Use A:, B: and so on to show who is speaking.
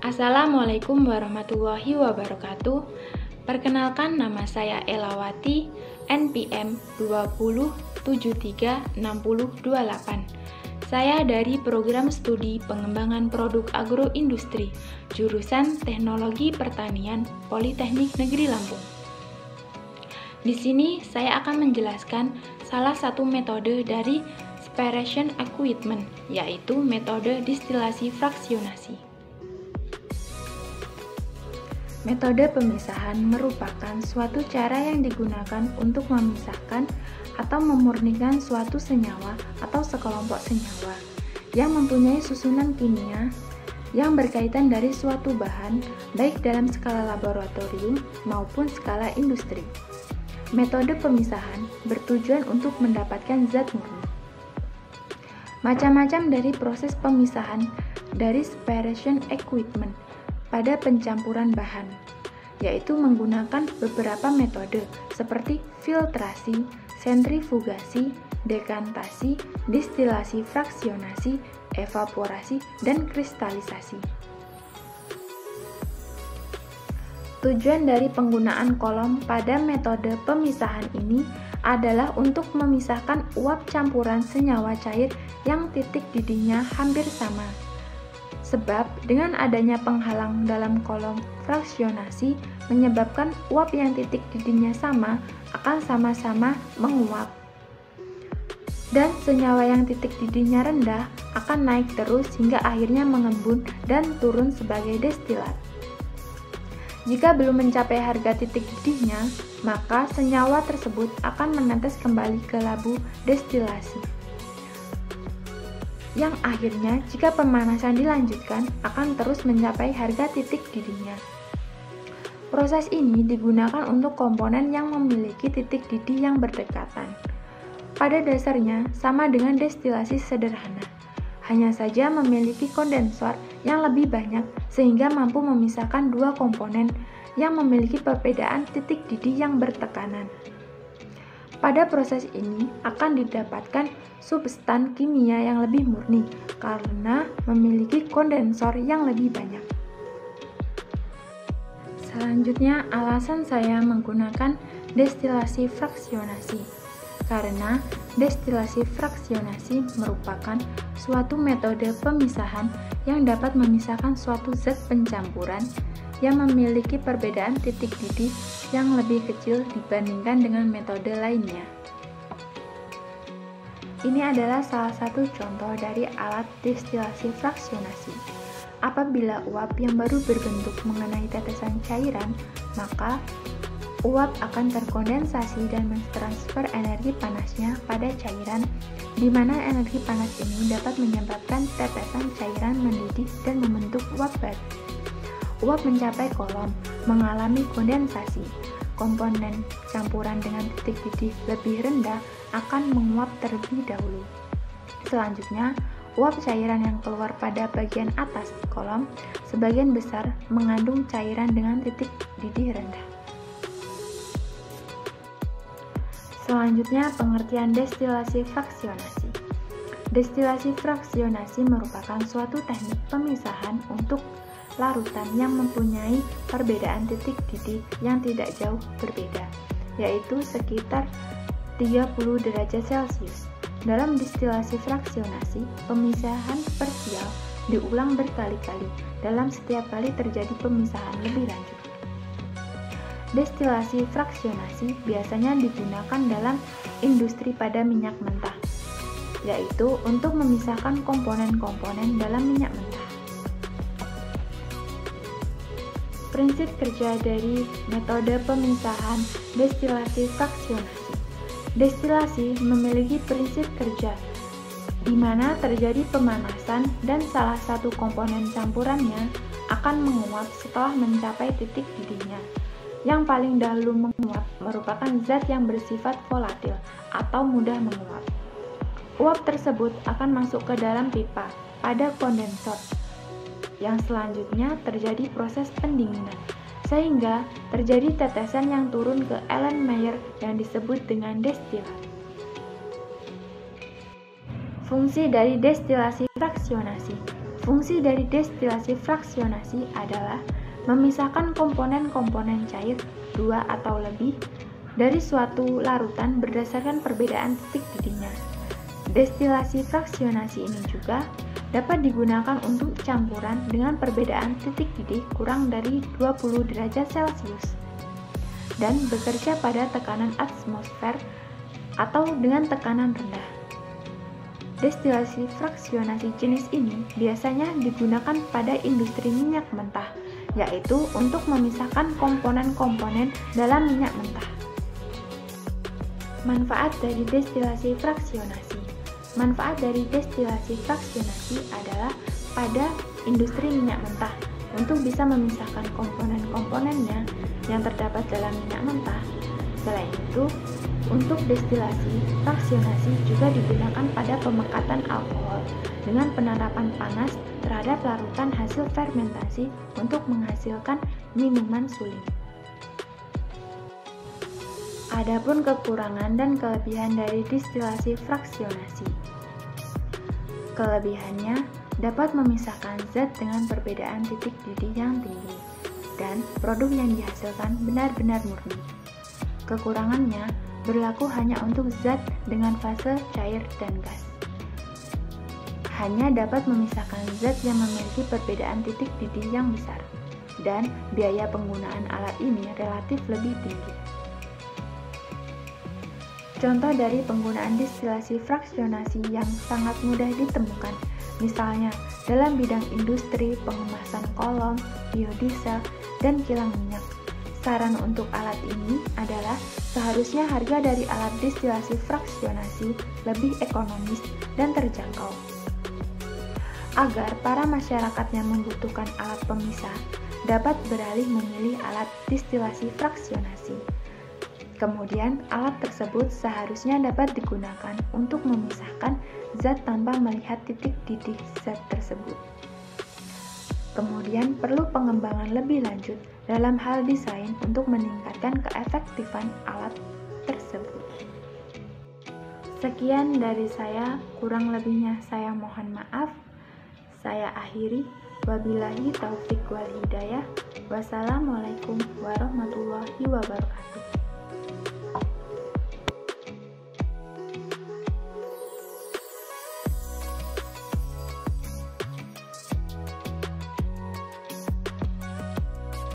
A: Assalamualaikum warahmatullahi wabarakatuh. Perkenalkan, nama saya Elawati, NPM 20736028. Saya dari Program Studi Pengembangan Produk Agroindustri, jurusan Teknologi Pertanian, Politeknik Negeri Lampung. Di sini saya akan menjelaskan salah satu metode dari Separation Equipment, yaitu metode distilasi fraksionasi. Metode pemisahan merupakan suatu cara yang digunakan untuk memisahkan atau memurnikan suatu senyawa atau sekelompok senyawa yang mempunyai susunan kimia yang berkaitan dari suatu bahan, baik dalam skala laboratorium maupun skala industri. Metode pemisahan bertujuan untuk mendapatkan zat murni. Macam-macam dari proses pemisahan dari separation equipment pada pencampuran bahan, yaitu menggunakan beberapa metode seperti filtrasi, sentrifugasi, dekantasi, distilasi fraksionasi, evaporasi, dan kristalisasi. Tujuan dari penggunaan kolom pada metode pemisahan ini adalah untuk memisahkan uap campuran senyawa cair yang titik didihnya hampir sama. Sebab dengan adanya penghalang dalam kolom fraksionasi menyebabkan uap yang titik didihnya sama akan sama-sama menguap. Dan senyawa yang titik didihnya rendah akan naik terus hingga akhirnya mengembun dan turun sebagai destilat. Jika belum mencapai harga titik didihnya, maka senyawa tersebut akan menetes kembali ke labu destilasi, yang akhirnya jika pemanasan dilanjutkan akan terus mencapai harga titik didihnya. Proses ini digunakan untuk komponen yang memiliki titik didih yang berdekatan. Pada dasarnya sama dengan destilasi sederhana, hanya saja memiliki kondensor yang lebih banyak sehingga mampu memisahkan dua komponen yang memiliki perbedaan titik didih yang bertekanan. Pada proses ini akan didapatkan substan kimia yang lebih murni karena memiliki kondensor yang lebih banyak. Selanjutnya, alasan saya menggunakan destilasi fraksionasi karena destilasi fraksionasi merupakan suatu metode pemisahan yang dapat memisahkan suatu zat pencampuran yang memiliki perbedaan titik didih yang lebih kecil dibandingkan dengan metode lainnya. Ini adalah salah satu contoh dari alat destilasi fraksionasi. Apabila uap yang baru berbentuk mengenai tetesan cairan, maka uap akan terkondensasi dan mentransfer energi panasnya pada cairan, di mana energi panas ini dapat menyebabkan tetesan cairan mendidih dan membentuk uap baru. Uap mencapai kolom, mengalami kondensasi. Komponen campuran dengan titik didih lebih rendah akan menguap terlebih dahulu. Selanjutnya, uap cairan yang keluar pada bagian atas kolom sebagian besar mengandung cairan dengan titik didih rendah. Selanjutnya, pengertian destilasi fraksionasi. Destilasi fraksionasi merupakan suatu teknik pemisahan untuk larutan yang mempunyai perbedaan titik didih yang tidak jauh berbeda, yaitu sekitar 30 derajat Celcius. Dalam destilasi fraksionasi, pemisahan parsial diulang berkali-kali dalam setiap kali terjadi pemisahan lebih lanjut. Destilasi fraksionasi biasanya digunakan dalam industri pada minyak mentah, yaitu untuk memisahkan komponen-komponen dalam minyak mentah. Prinsip kerja dari metode pemisahan destilasi fraksionasi. Destilasi memiliki prinsip kerja di mana terjadi pemanasan dan salah satu komponen campurannya akan menguap setelah mencapai titik didihnya. Yang paling dahulu menguap merupakan zat yang bersifat volatil atau mudah menguap. Uap tersebut akan masuk ke dalam pipa pada kondensor. Yang selanjutnya terjadi proses pendinginan, sehingga terjadi tetesan yang turun ke Erlenmeyer yang disebut dengan destilat. Fungsi dari destilasi fraksionasi. Fungsi dari destilasi fraksionasi adalah memisahkan komponen-komponen cair dua atau lebih dari suatu larutan berdasarkan perbedaan titik didihnya. Destilasi fraksionasi ini juga dapat digunakan untuk campuran dengan perbedaan titik didih kurang dari 20 derajat Celcius dan bekerja pada tekanan atmosfer atau dengan tekanan rendah. Destilasi fraksionasi jenis ini biasanya digunakan pada industri minyak mentah, yaitu untuk memisahkan komponen-komponen dalam minyak mentah. Manfaat dari destilasi fraksionasi. Manfaat dari destilasi fraksionasi adalah pada industri minyak mentah untuk bisa memisahkan komponen-komponennya yang terdapat dalam minyak mentah. Selain itu, untuk destilasi fraksionasi juga digunakan pada pemekatan alkohol dengan penerapan panas terhadap larutan hasil fermentasi untuk menghasilkan minuman suling. Adapun kekurangan dan kelebihan dari destilasi fraksionasi. Kelebihannya dapat memisahkan zat dengan perbedaan titik didih yang tinggi dan produk yang dihasilkan benar-benar murni. Kekurangannya berlaku hanya untuk zat dengan fase cair dan gas. Hanya dapat memisahkan zat yang memiliki perbedaan titik didih yang besar, dan biaya penggunaan alat ini relatif lebih tinggi. Contoh dari penggunaan destilasi fraksionasi yang sangat mudah ditemukan, misalnya dalam bidang industri pengemasan kolom, biodiesel, dan kilang minyak. Saran untuk alat ini adalah seharusnya harga dari alat destilasi fraksionasi lebih ekonomis dan terjangkau, agar para masyarakat yang membutuhkan alat pemisah dapat beralih memilih alat destilasi fraksionasi. Kemudian, alat tersebut seharusnya dapat digunakan untuk memisahkan zat tanpa melihat titik didih zat tersebut. Kemudian, perlu pengembangan lebih lanjut dalam hal desain untuk meningkatkan keefektifan alat tersebut. Sekian dari saya, kurang lebihnya saya mohon maaf. Saya akhiri. Wabillahi taufik wal hidayah. Wassalamualaikum warahmatullahi wabarakatuh.